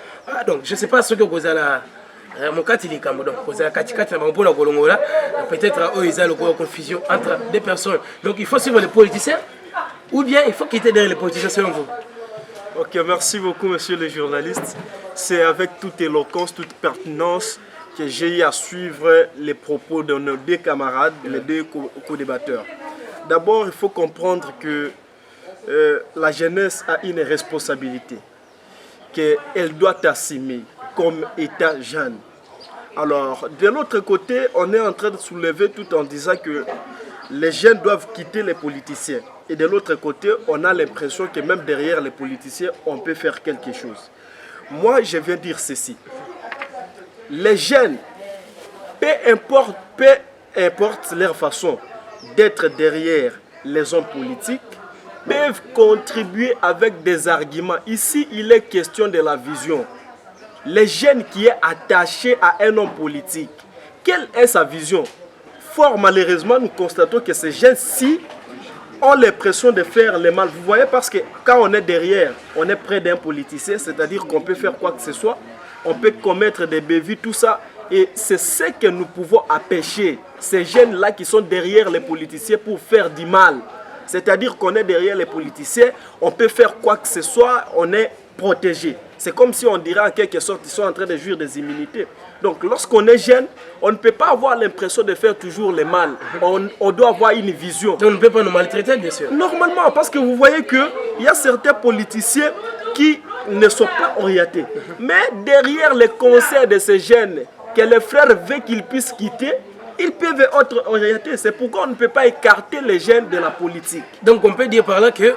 Donc, je ne sais pas ce que vous avez. Peut-être il y a une confusion entre des personnes. Donc, il faut suivre les politiciens ou bien il faut quitter derrière les politiciens selon vous. Ok, merci beaucoup, monsieur le journaliste. C'est avec toute éloquence, toute pertinence que j'ai eu à suivre les propos de nos deux camarades, les deux co-débatteurs. D'abord, il faut comprendre que la jeunesse a une responsabilité qu'elle doit assumer comme état jeune. Alors, de l'autre côté, on est en train de soulever tout en disant que les jeunes doivent quitter les politiciens. Et de l'autre côté, on a l'impression que même derrière les politiciens, on peut faire quelque chose. Moi, je viens dire ceci. Les jeunes, peu importe leur façon d'être derrière les hommes politiques, peuvent contribuer avec des arguments. Ici, il est question de la vision. Les jeunes qui est attaché à un homme politique, quelle est sa vision? Fort malheureusement, nous constatons que ces jeunes-ci ont l'impression de faire le mal. Vous voyez, parce que quand on est derrière, on est près d'un politicien, c'est-à-dire qu'on peut faire quoi que ce soit, on peut commettre des bévues, tout ça. Et c'est ce que nous pouvons empêcher, ces jeunes-là qui sont derrière les politiciens pour faire du mal. C'est-à-dire qu'on est derrière les politiciens, on peut faire quoi que ce soit, on est protégé. C'est comme si on dirait en quelque sorte qu'ils sont en train de jouir des immunités. Donc lorsqu'on est jeune, on ne peut pas avoir l'impression de faire toujours le mal. On doit avoir une vision. Donc on ne peut pas nous maltraiter, bien sûr. Normalement, parce que vous voyez qu'il y a certains politiciens qui ne sont pas orientés. Mais derrière les conseils de ces jeunes, que les frères veulent qu'ils puissent quitter, ils peuvent être orientés. C'est pourquoi on ne peut pas écarter les jeunes de la politique. Donc on peut dire par là que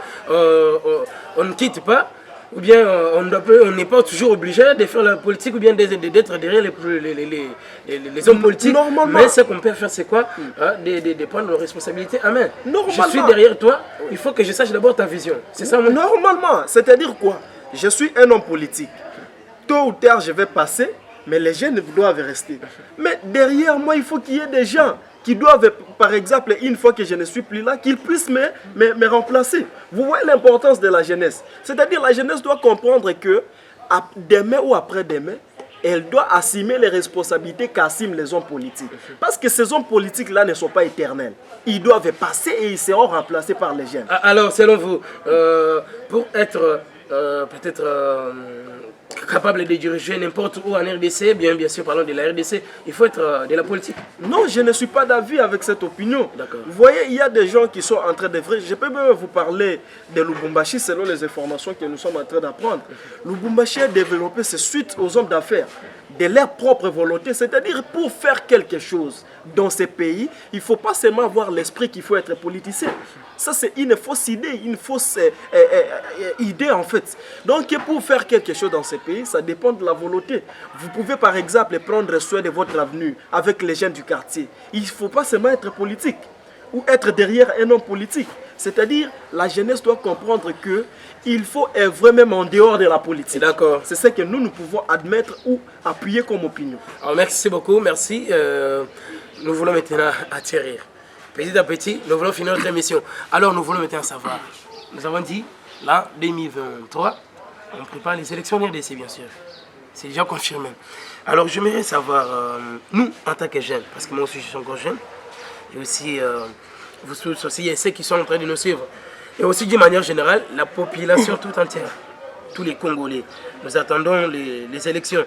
on ne quitte pas, ou bien on n'est pas toujours obligé de faire la politique, ou bien d'être derrière les hommes politiques. Normalement. Mais ce qu'on peut faire, c'est quoi? De prendre nos responsabilités en main. Normalement. Je suis derrière toi, il faut que je sache d'abord ta vision. C'est ça, Normalement, c'est-à-dire quoi? je suis un homme politique. Tôt ou tard, je vais passer, mais les jeunes doivent rester. Mais derrière moi, il faut qu'il y ait des gens qui doivent, par exemple, une fois que je ne suis plus là, qu'ils puissent me remplacer. Vous voyez l'importance de la jeunesse. C'est-à-dire la jeunesse doit comprendre que demain ou après-demain, elle doit assumer les responsabilités qu'assument les hommes politiques. Parce que ces hommes politiques-là ne sont pas éternels. Ils doivent passer et ils seront remplacés par les jeunes. Alors, selon vous, pour être peut-être capable de diriger n'importe où en RDC, bien sûr, parlons de la RDC, il faut être de la politique. Non, je ne suis pas d'avis avec cette opinion. D'accord. Vous voyez, il y a des gens qui sont en train d'œuvrer. Je peux même vous parler de Lubumbashi selon les informations que nous sommes en train d'apprendre. Lubumbashi a développé ses suites aux hommes d'affaires de leur propre volonté. C'est-à-dire, pour faire quelque chose dans ces pays, il ne faut pas seulement avoir l'esprit qu'il faut être politicien. Ça, c'est une fausse idée, une fausse idée en fait. Donc, pour faire quelque chose dans ces pays, ça dépend de la volonté. Vous pouvez par exemple prendre soin de votre avenir avec les jeunes du quartier. Il ne faut pas seulement être politique ou être derrière un homme politique. C'est-à-dire, la jeunesse doit comprendre qu'il faut œuvrer même en dehors de la politique. D'accord. C'est ce que nous pouvons admettre ou appuyer comme opinion. Alors, merci beaucoup, merci. Nous voulons maintenant atterrir. Petit à petit, nous voulons finir notre émission. Alors, nous voulons maintenant savoir. Nous avons dit, là, 2023, on prépare les élections RDC, bien sûr. C'est déjà confirmé. Alors, j'aimerais savoir, nous, en tant que jeunes, parce que moi aussi, je suis encore jeune, et aussi, vous aussi, il y a ceux qui sont en train de nous suivre. Et aussi, d'une manière générale, la population toute entière, tous les Congolais. Nous attendons les élections.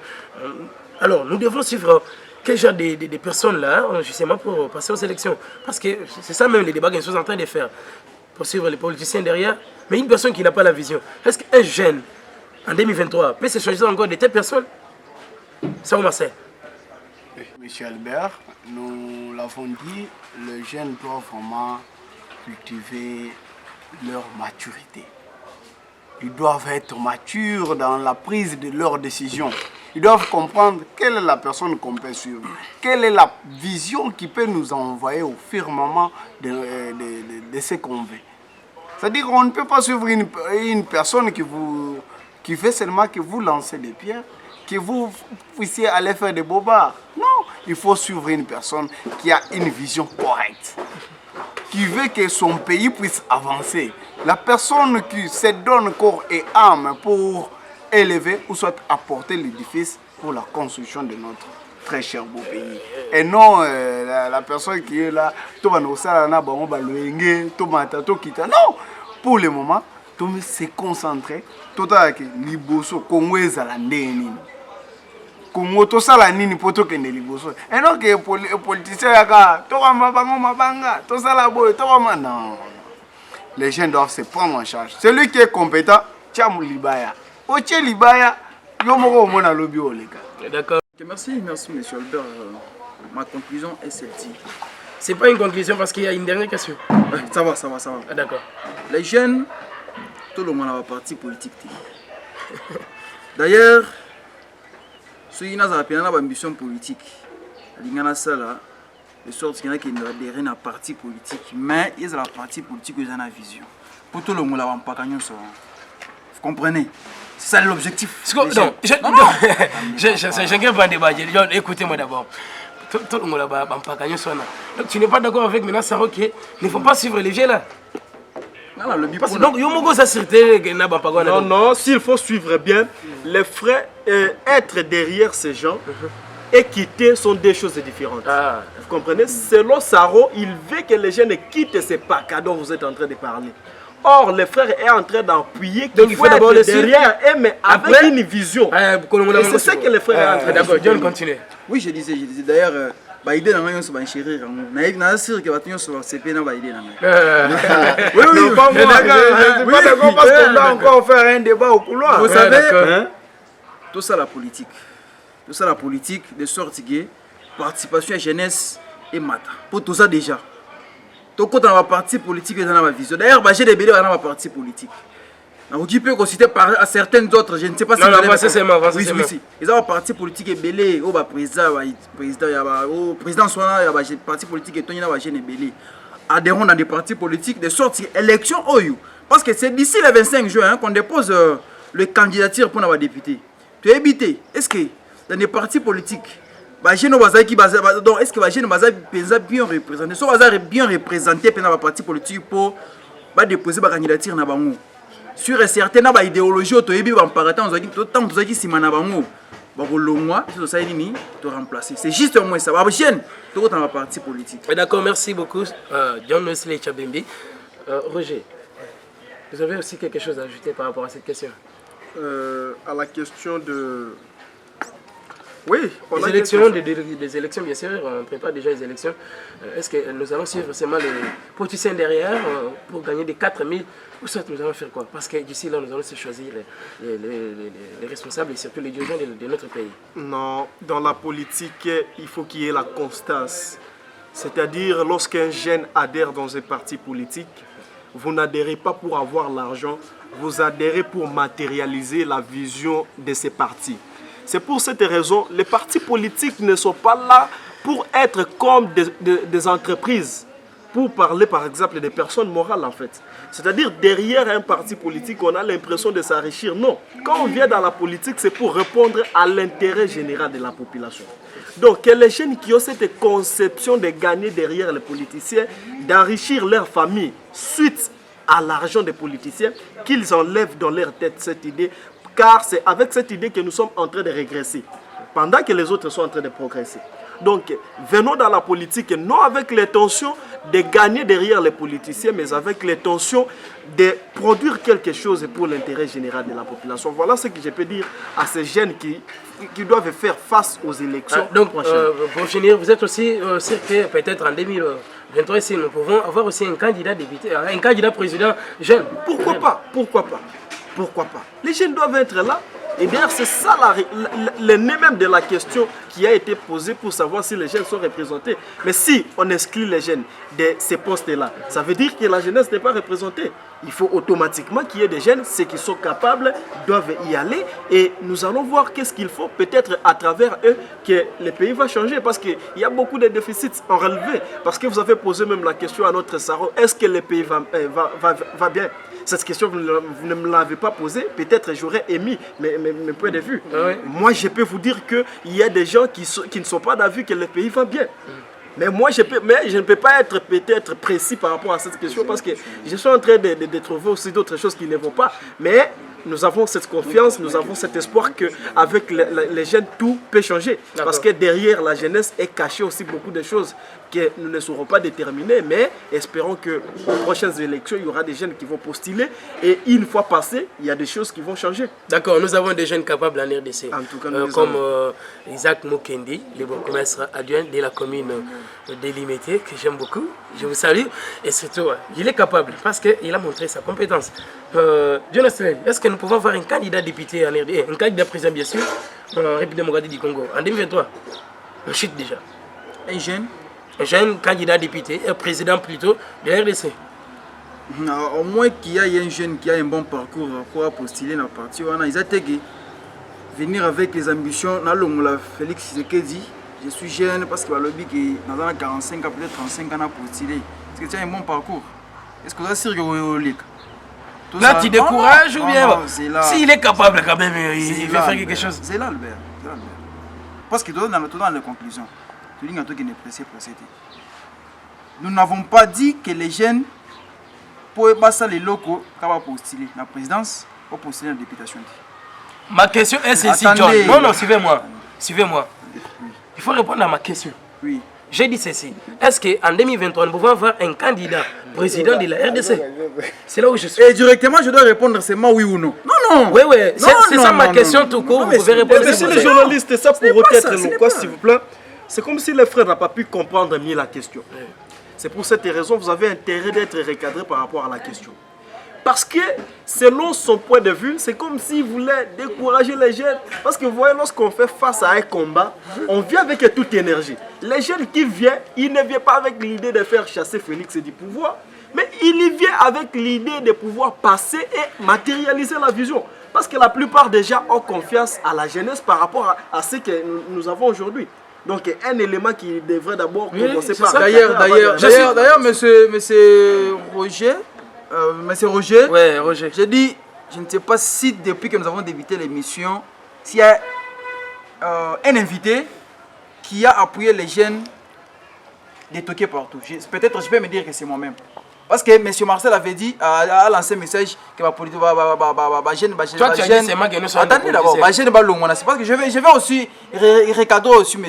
Alors, nous devons suivre quel genre de personnes là, justement, pour passer aux élections. Parce que c'est ça même les débats que nous sommes en train de faire. Pour suivre les politiciens derrière. Mais une personne qui n'a pas la vision. Est-ce qu'un jeune, en 2023, peut se choisir encore de telles personnes? Ça, on sait. Monsieur Albert, nous l'avons dit, les jeunes doivent vraiment cultiver leur maturité. Ils doivent être matures dans la prise de leurs décisions. Ils doivent comprendre quelle est la personne qu'on peut suivre, quelle est la vision qui peut nous envoyer au firmament de ce qu'on veut. C'est-à-dire qu'on ne peut pas suivre une personne qui fait seulement que vous lancez des pierres, que vous puissiez aller faire des bobards. Non, il faut suivre une personne qui a une vision correcte, qui veut que son pays puisse avancer. La personne qui se donne corps et âme pour élever ou soit apporter l'édifice pour la construction de notre très cher beau pays. Et non la personne qui est là, non, pour le moment, tout le monde s'est concentré, tout avec Liboso, Congo est à la nini. Congo tout ça la nini pour tout que ne Liboso. Et non que les politiciens non. Les gens doivent se prendre en charge. Celui qui est compétent, Tchamou Libaya. Oche Libaya, Yomoro Mona Lobi Oleka. D'accord. Merci, monsieur Albert. Ma conclusion est celle-ci. C'est pas une conclusion parce qu'il y a une dernière question. Ça va. Ah, d'accord. Les jeunes, tout le monde a un parti politique. D'ailleurs, ceux qui ont une ambition politique, ils ont ça de sorte qu'il y a qui adhèrent à un parti politique, mais ils ont un parti politique qui a une vision. Pour tout le monde, vous comprenez? C'est ça l'objectif. Non, je ne pas débat. Écoutez-moi d'abord. Tout le monde là-bas, donc tu n'es pas d'accord avec maintenant Saro qui ne faut pas suivre les vieux là. Parce que donc, non, s'il faut suivre bien, les frais, être derrière ces gens et quitter sont deux choses différentes. Ah. Vous comprenez? Selon Saro, il veut que les jeunes quittent ces packs dont vous êtes en train de parler. Or, le frère est en train d'appuyer qu'il faut d'abord le derrière, mais avec une vision. Et c'est ça que le frère est en train de d'accord, John, continue. Oui, je disais d'ailleurs, l'idée n'a pas été chérie. Je suis sûr que va tenir sur le CP. Oui, pas moi, je ne suis pas d'accord parce qu'on va encore faire un débat au couloir. Vous savez, tout ça la politique. Tout ça la politique, de sorte que participation à la jeunesse et matin. Pour tout ça déjà. Donc, quand on a un parti politique, on a ma vision. D'ailleurs, j'ai des bébés dans ma parti politique. Tu peux consulter par certaines autres, je ne sais pas si vous avez... Oui. Ils ont un parti politique belé, au président, soit un parti politique et Tony Nabajé belé. Adhérons dans des partis politiques de sorte élection. Parce que c'est d'ici le 25 juin qu'on dépose le candidature pour les députés. Tu as évité. Est-ce que dans les partis politiques, est-ce que les jeunes sont bien représentés? Si ils sont bien représentés dans les partis politiques pour déposer la candidature, sur certaines idéologies, tu as évité tant que tu c'est juste au moins ça. Dans la partie politique. D'accord, merci beaucoup, John Wesley Tchabembi. Roger, vous avez aussi quelque chose à ajouter par rapport à cette question? À la question de... Oui, des élections, bien sûr, on prépare déjà les élections. Est-ce que nous allons suivre seulement les politiciens derrière pour gagner des 4000 ou soit nous allons faire quoi? Parce que d'ici là, nous allons se choisir les responsables et surtout les dirigeants de notre pays. Non, dans la politique, il faut qu'il y ait la constance. C'est-à-dire, lorsqu'un jeune adhère dans un parti politique, vous n'adhérez pas pour avoir l'argent, vous adhérez pour matérialiser la vision de ces partis. C'est pour cette raison, les partis politiques ne sont pas là pour être comme des entreprises, pour parler par exemple des personnes morales en fait. C'est-à-dire derrière un parti politique, on a l'impression de s'enrichir. Non, quand on vient dans la politique, c'est pour répondre à l'intérêt général de la population. Donc les jeunes qui ont cette conception de gagner derrière les politiciens, d'enrichir leur famille suite à l'argent des politiciens, qu'ils enlèvent dans leur tête cette idée. Car c'est avec cette idée que nous sommes en train de régresser, pendant que les autres sont en train de progresser. Donc, venons dans la politique, non avec l'intention de gagner derrière les politiciens, mais avec l'intention de produire quelque chose pour l'intérêt général de la population. Voilà ce que je peux dire à ces jeunes qui doivent faire face aux élections prochaines. Pour finir, vous êtes aussi sûr que peut-être en 2023, ici, nous pouvons avoir aussi un candidat député, un candidat président jeune. Pourquoi pas? Pourquoi pas? Pourquoi pas? Les jeunes doivent être là. Et d'ailleurs, c'est ça le nez même de la question qui a été posée pour savoir si les jeunes sont représentés. Mais si on exclut les jeunes de ces postes-là, ça veut dire que la jeunesse n'est pas représentée. Il faut automatiquement qu'il y ait des jeunes, ceux qui sont capables doivent y aller. Et nous allons voir qu'est-ce qu'il faut, peut-être à travers eux, que le pays va changer. Parce qu'il y a beaucoup de déficits en relevé. Parce que vous avez posé même la question à notre Saro, est-ce que le pays va bien? Cette question, vous ne me l'avez pas posée. Peut-être j'aurais émis mes points de vue. Moi, je peux vous dire qu'il y a des gens qui ne sont pas d'avis que le pays va bien. Mais moi, je ne peux pas être peut-être précis par rapport à cette question parce que je suis en train de trouver aussi d'autres choses qui ne vont pas. Mais nous avons cette confiance, nous avons cet espoir qu'avec les jeunes, tout peut changer. Parce que derrière la jeunesse est caché aussi beaucoup de choses que nous ne saurons pas déterminer. Mais espérons qu'aux prochaines élections, il y aura des jeunes qui vont postuler. Et une fois passé, il y a des choses qui vont changer. D'accord, nous avons des jeunes capables en RDC. En tout cas, comme Isaac Mukendi, le bourgmestre adjoint de la commune délimitée, que j'aime beaucoup. Je vous salue. Et surtout, il est capable parce qu'il a montré sa compétence. Jonas, est-ce que nous pouvons avoir un candidat député en RDC, un candidat président bien sûr, en République démocratique du Congo, en 2023? On chute déjà. Un jeune candidat député, un président plutôt de la RDC. Au moins qu'il y ait un jeune qui a un bon parcours pour postuler dans le parti, ils ont venir avec les ambitions. Félix Tshisekedi, je suis jeune parce que dans 45 ans, peut-être 35 ans à postuler. Est-ce que tu as un bon parcours? Est-ce que tu as sûr que là, tu décourages ou bien s'il est capable quand même, il va faire quelque chose. C'est là, Albert. Parce que tout dans les conclusions, nous n'avons pas dit que les jeunes pour passer les locaux pour postuler la présidence ou postuler la députation. Ma question est ceci, John. Non, suivez-moi. Suivez-moi. Il faut répondre à ma question. Oui. J'ai dit ceci. Est-ce qu'en 2023, nous pouvons avoir un candidat président de la RDC? C'est là où je suis. Et directement, je dois répondre seulement oui ou non. Non. Oui. C'est ça ma question tout court. Vous pouvez répondre. Monsieur le journaliste, ça pour être quoi, s'il vous plaît? C'est comme si le frère n'a pas pu comprendre mieux la question. C'est pour cette raison que vous avez intérêt d'être recadré par rapport à la question. Parce que, selon son point de vue, c'est comme s'il voulait décourager les jeunes. Parce que vous voyez, lorsqu'on fait face à un combat, on vient avec toute énergie. Les jeunes qui viennent, ils ne viennent pas avec l'idée de faire chasser Félix du pouvoir, mais ils y viennent avec l'idée de pouvoir passer et matérialiser la vision. Parce que la plupart des gens ont confiance à la jeunesse par rapport à ce que nous avons aujourd'hui. Donc, un élément qui devrait d'abord commencer par... D'ailleurs, monsieur Roger... Ouais, Roger. J'ai dit, je ne sais pas si depuis que nous avons débuté l'émission, s'il y a un invité qui a appuyé les jeunes détoqués partout. Peut-être je peux me dire que c'est moi-même. Parce que M. Marcel avait dit, a lancé un message que ma politique va jeune. Toi, tu as dit c'est moi qui nous sommes. Attendez d'abord, c'est parce que je vais aussi recadrer aussi M.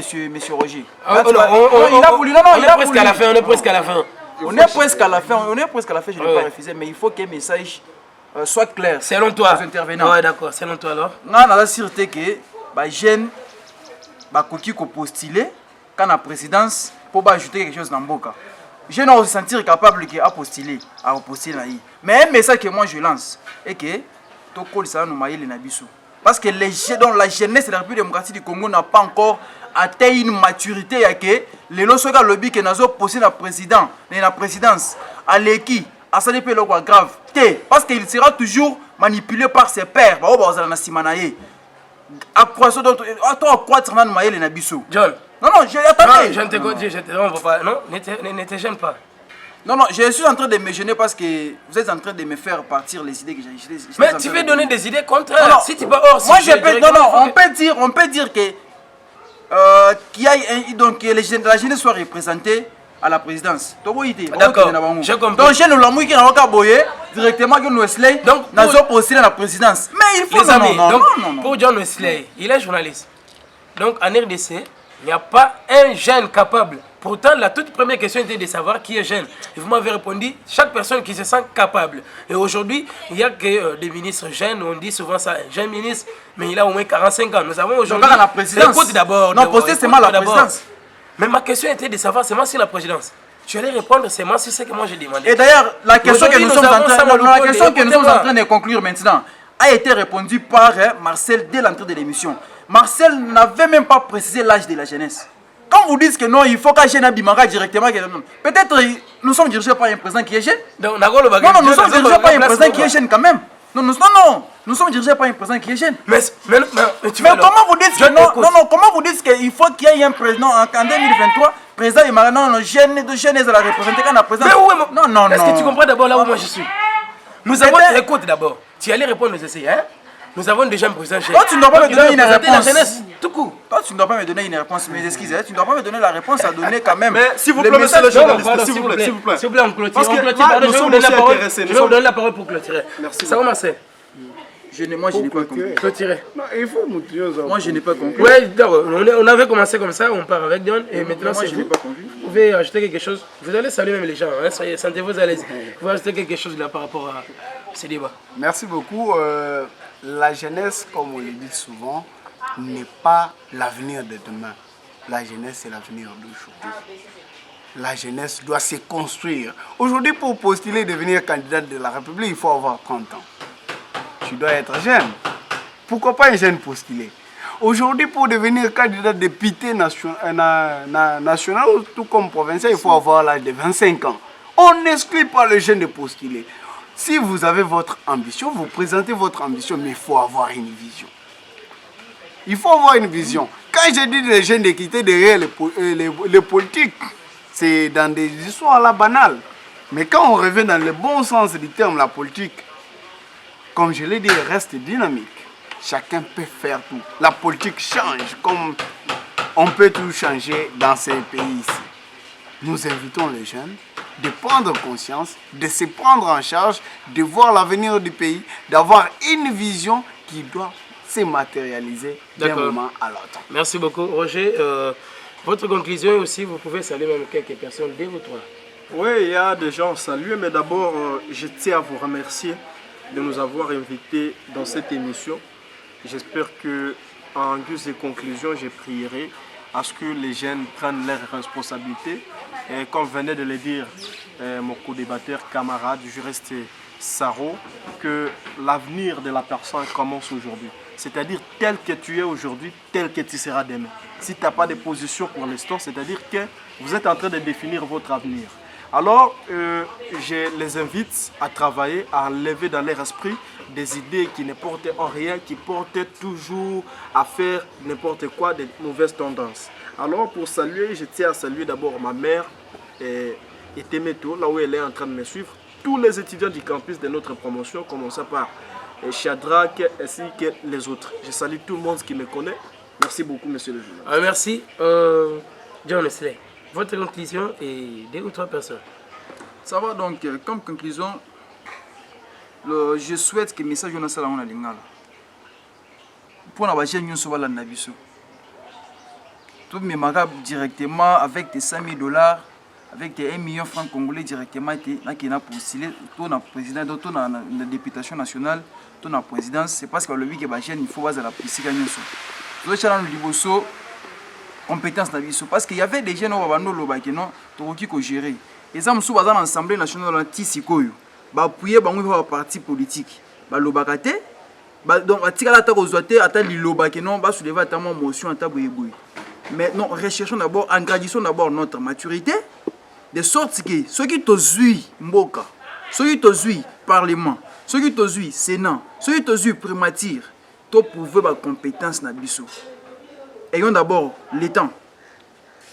Roger. Il a voulu, non, il est presque à la fin, on est presque à la fin. On est presque à la fin, je ne vais pas refuser, mais il faut que le message soit clair. Selon toi. Aux intervenants. Ouais, d'accord, selon toi alors. On a la sûreté que les jeunes qui postulé quand la présidence pour ajouter quelque chose dans le boca. Je dois se sentir capable de postuler. Mais un message que moi je lance est que parce que la jeunesse de la République démocratique du Congo n'a pas encore atteint une maturité. Les lorsque le lobby que nous avons posé la présidence à l'équipe, à ça dépend de grave. Parce qu'il sera toujours manipulé par ses pairs. John. Non, attendez. Je ne te pas. Non, ne te gêne pas. Non, je suis en train de me gêner parce que vous êtes en train de me faire partir les idées que j'ai. Mais tu veux donner des idées contraires. Non, si tu vas hors moi, on peut dire que la jeunesse soit représentée à la présidence. D'accord, j'ai compris. Donc, je ne qui n'a directement que Wesley, donc nous avons postulé à la présidence. Mais il faut les amis, non. Pour John Wesley, il est journaliste. Donc, en RDC, il n'y a pas un jeune capable. Pourtant, la toute première question était de savoir qui est jeune. Et vous m'avez répondu, chaque personne qui se sent capable. Et aujourd'hui, il n'y a que des ministres jeunes, on dit souvent ça, un jeune ministre, mais il a au moins 45 ans. Nous avons aujourd'hui... la présidence. Écoute d'abord. Non, postez seulement la présidence. Mais ma question était de savoir seulement sur la présidence. Tu allais répondre seulement sur ce que moi j'ai demandé. Et d'ailleurs, la question que nous sommes en train de conclure maintenant a été répondue par Marcel dès l'entrée de l'émission. Marcel n'avait même pas précisé l'âge de la jeunesse. Quand vous dites que non, il faut qu'un jeune abimara directement, peut-être nous sommes dirigés par un président qui est jeune. Non, nous sommes dirigés par un président qui est jeune quand même. Non, nous sommes dirigés par un président qui est jeune. Mais comment vous dites que non, comment vous dites qu'il faut qu'il y ait un président en 2023, président et maintenant jeune à la représenter quand la présidence. Non. Est-ce que tu comprends d'abord là où moi je suis? Nous avons, écoute d'abord, tu allais répondre aux essais, hein? Nous avons déjà un président chef. Toi, tu ne dois pas me donner une réponse. Tout court. Toi, tu ne dois pas me donner une réponse. Mais excusez, tu ne dois pas me donner la réponse à donner quand même. Mais s'il vous plaît, monsieur le journaliste, s'il vous plaît. S'il vous plaît, on clôture. Parce que je nous sommes aussi intéressés. Je vais vous donner la parole pour clôturer. Merci. Ça va, Marcel? Moi, je n'ai pas compris. Clôturer. Non, il faut montrer. Moi, je n'ai pas compris. Oui, on avait commencé comme ça, on part avec Dion, et maintenant c'est vous. Vous pouvez ajouter quelque chose. Vous allez saluer même les gens, hein, sentez-vous à l'aise. Vous pouvez ajouter quelque chose là par rapport à ce débat. Merci beaucoup. La jeunesse, comme on le dit souvent, n'est pas l'avenir de demain. La jeunesse, c'est l'avenir d'aujourd'hui. La jeunesse doit se construire. Aujourd'hui, pour postuler devenir candidat de la République, il faut avoir 30 ans. Tu dois être jeune. Pourquoi pas un jeune postuler? Aujourd'hui, pour devenir candidat député national ou tout comme provincial, il faut avoir l'âge de 25 ans. On n'exclut pas le jeune de postuler. Si vous avez votre ambition, vous présentez votre ambition, mais il faut avoir une vision. Il faut avoir une vision. Quand je dis les jeunes de quitter derrière les politiques, c'est dans des histoires là banales. Mais quand on revient dans le bon sens du terme, la politique, comme je l'ai dit, reste dynamique. Chacun peut faire tout. La politique change, comme on peut tout changer dans ces pays ici. Nous invitons les jeunes de prendre conscience, de se prendre en charge, de voir l'avenir du pays, d'avoir une vision qui doit se matérialiser d'un moment à l'autre. Merci beaucoup. Roger, votre conclusion aussi, vous pouvez saluer même quelques personnes dès votre tour. Oui, il y a des gens salués, mais d'abord, je tiens à vous remercier de nous avoir invités dans cette émission. J'espère que, en guise de conclusion, je prierai à ce que les jeunes prennent leurs responsabilités. Et comme venait de le dire mon co-débatteur, camarade, juriste Saro, que l'avenir de la personne commence aujourd'hui. C'est-à-dire tel que tu es aujourd'hui, tel que tu seras demain. Si tu n'as pas de position pour l'instant, c'est-à-dire que vous êtes en train de définir votre avenir. Alors, je les invite à travailler, à enlever dans leur esprit des idées qui ne portent en rien, qui portent toujours à faire n'importe quoi, de mauvaises tendances. Alors, pour saluer, je tiens à saluer d'abord ma mère et Temeto, là où elle est en train de me suivre, tous les étudiants du campus de notre promotion, commençant par et Shadrach ainsi que les autres. Je salue tout le monde qui me connaît. Merci beaucoup, monsieur le journaliste. Merci. John Wesley, votre conclusion est 2 ou 3 personnes. Ça va donc, comme conclusion, je souhaite que le message de Nassala on a lingala. Pour la bâche, nous sommes là dans Nabiso. Tout mes marabouts directement avec tes 5 000 $, avec tes 1 million francs congolais directement, tu as postulé, tu as président, tu as la députation nationale, tu as la présidence. C'est parce que le week-end, il faut voir la politique. Tu as une compétence Nabiso. Parce qu'il y avait des gens qui ont géré. Et ça, nous sommes dans l'Assemblée nationale anti-Sikoyo. Bah, appuyer un parti politique. Bah, le bagate. Donc, à tirer la table aux autres, à l'Iloba qui non, bah, soulever ta motion à table. Mais non, recherchons d'abord, engrandissons d'abord notre maturité, de sorte que ceux qui te suivent, Mboka, ceux qui te suivent, Parlement, ceux qui te suivent, Sénat, ceux qui te suivent, Primature, tu pouvez avoir compétence dans Bissou. Ayons d'abord l'état,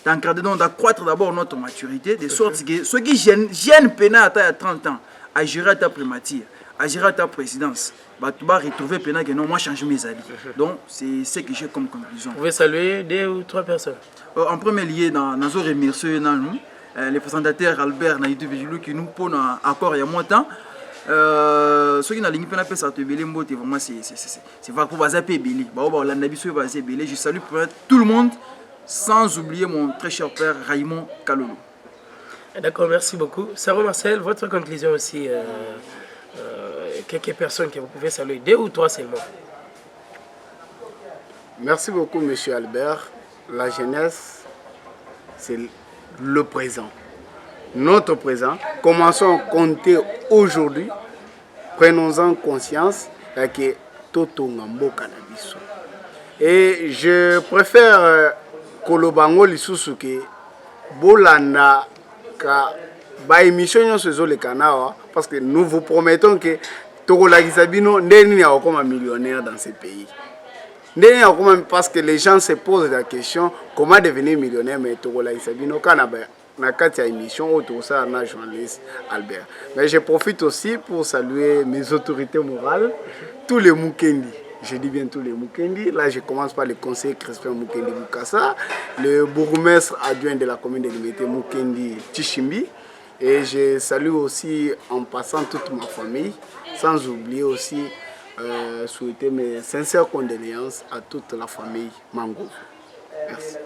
d'accroître d'abord notre maturité, de sorte que ceux qui gênent Pénat à 30 ans, à gérer à ta primature, à gérer à ta présidence, bah, tu vas retrouver Pénat que non, moi changer mes habits. Donc, c'est ce que j'ai comme conclusion. Vous pouvez saluer 2 ou 3 personnes. En premier lieu, nous remercions les présentateurs Albert Naïdou Vigilou qui nous pose accord il y a moins de temps. Ceux qui n'ont pas fait ça, vraiment c'est pas pour baser Bélé. Je salue tout le monde, sans oublier mon très cher père Raymond Kalolo. D'accord, merci beaucoup. Sarah Marcel, votre conclusion aussi, quelques personnes que vous pouvez saluer, 2 ou 3 seulement. Merci beaucoup, monsieur Albert. La jeunesse, c'est le présent. Notre présent. Commençons à compter aujourd'hui. Prenons-en conscience que Toto Ngambo Kanabiso. Et je préfère Kolobango Lisusuke Bolanda ka ba émission sur le canal parce que nous vous promettons que Togola Gisabino n'est pas comme un millionnaire dans ce pays. Parce que les gens se posent la question comment devenir millionnaire, mais Togola Gisabino Kanaba. Na kati ya émission autour ça na journaliste Albert. Mais je profite aussi pour saluer mes autorités morales, tous les Mukendi. Je dis bien tous les Mukendi. Là, je commence par le conseiller Crispin Mukendi Bukasa, le bourgmestre adjoint de la commune de Limité Mukendi Tishimbi. Et je salue aussi en passant toute ma famille, sans oublier aussi souhaiter mes sincères condoléances à toute la famille Mango. Merci.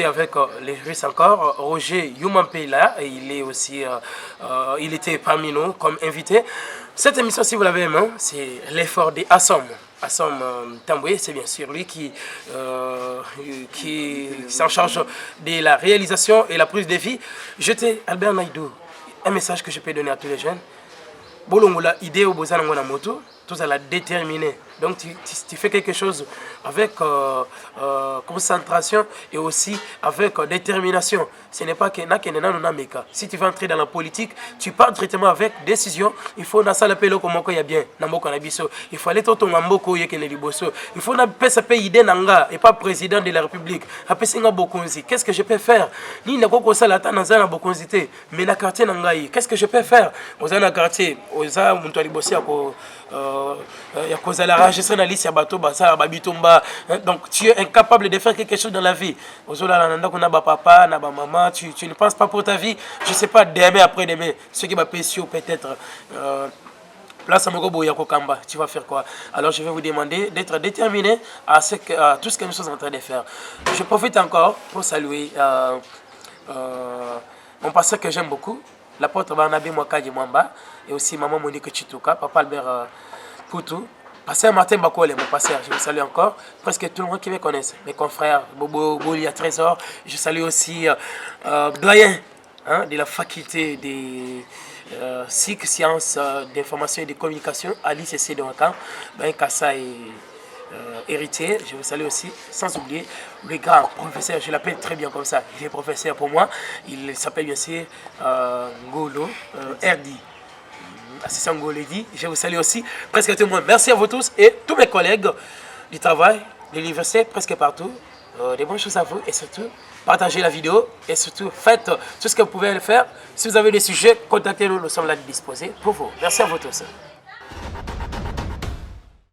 Avec les juristes encore, Roger Youmampela, il est aussi, il était parmi nous comme invité. Cette émission, si vous l'avez aimé, c'est l'effort de Assom. Assom Tamboué, c'est bien sûr lui qui s'en charge de la réalisation et la prise de vie. J'étais Albert Naïdou, un message que je peux donner à tous les jeunes. Bolongola, idée au besoin de moto, tout ça la déterminer. Donc tu fais quelque chose avec concentration et aussi avec détermination. Ce n'est pas que si tu veux entrer dans la politique, tu pars directement avec décision. Il faut il faut aller tout il faut idée et pas président de la République. Qu'est-ce que je peux faire? Mais na quartier qu'est-ce que je peux faire? Aux quartier, donc tu es incapable de faire quelque chose dans la vie. Tu ne penses pas pour ta vie. Je ne sais pas, demain après demain, ce qui va payer peut-être place à Kamba, tu vas faire quoi? Alors je vais vous demander d'être déterminé à tout ce que nous sommes en train de faire. Je profite encore pour saluer mon pasteur que j'aime beaucoup, l'apôtre Barnabé Mwakaji Mwamba, et aussi maman Monique Chituka, papa Albert Poutou, pasteur Martin Bakole, mon pasteur, je vous salue encore, presque tout le monde qui me connaisse, mes confrères, Bobo Golia Trésor, je salue aussi doyen de la faculté des SIC, sciences d'information et de communication, Alice C. de Wakan, Ben Kassa et héritier, je vous salue aussi, sans oublier le grand professeur, je l'appelle très bien comme ça, il est professeur pour moi, il s'appelle bien sûr Ngolo Erdi. Assistant Ngoledi, je vous salue aussi, presque tout le monde. Merci à vous tous et tous mes collègues du travail, de l'université, presque partout. Des bonnes choses à vous et surtout, partagez la vidéo et surtout, faites tout ce que vous pouvez faire. Si vous avez des sujets, contactez-nous, nous sommes là disposés pour vous. Merci à vous tous.